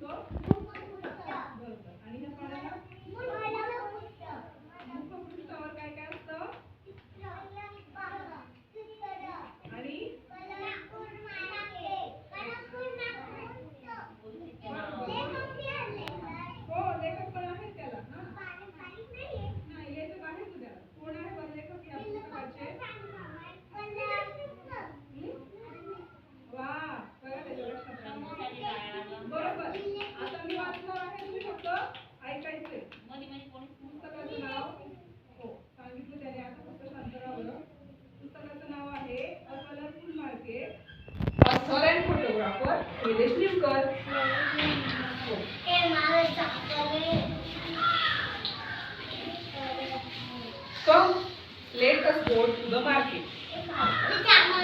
म्हणतो? बरोबर. आणि ह्या पाण्याला मुखपृष्ठावर काय काय असतं? आणि हो, लेखक पण आहेत त्याला. नाही, लेखक आहेत त्याला. कोण आहे बरं लेखक या पुस्तकाचे? वा, बघा त्याच्या लक्षात राहिलं. बरोबर. आता मी वाचणार आहे, तुम्ही फक्त ऐकायचंय. पुस्तकाचं नाव हो सांगितलं त्याने. आता फक्त शांत राहा बरं. पुस्तकाचं नाव आहे a colourful market, author and photographer Nilesh Nimkar. Come, let us go to the market.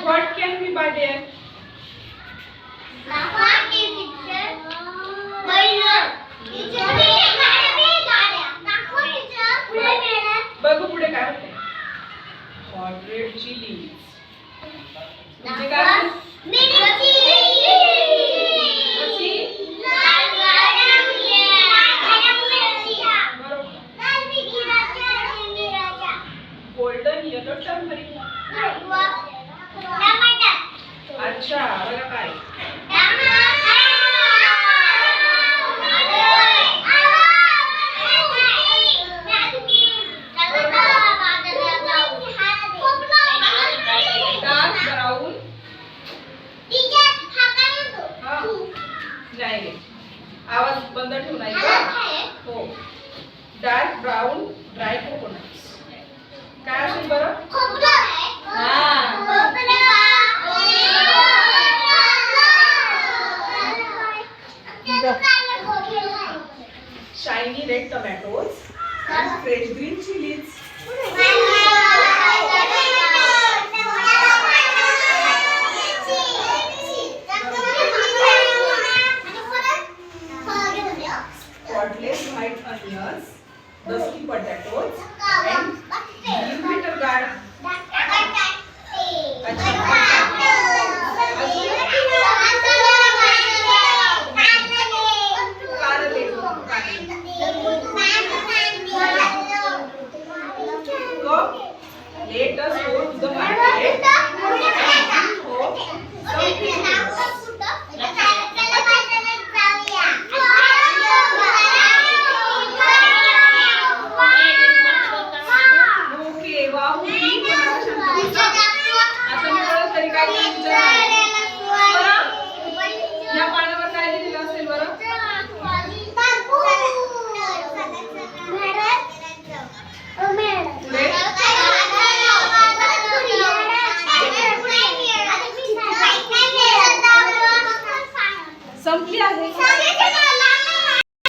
What can we buy there? बघू पुढे काय होते. Moderate chilies. म्हणजे काय? Golden yellow turmeric. अच्छा, बघा काय. Dark brown. नाही, आवाज बंद ठेवणार. हो, डार्क ब्राऊन ड्राय कोकोनट्स. काय असेल बरं? Shiny red tomatoes and fresh green chilies. Spotless white onions, dusty potatoes, and green bitter gourd. Let us go to the market. Okay, wow. आता मी बरं तरी काय या पानावर काय लिहिलेलं असेल बरं? संपली आहे.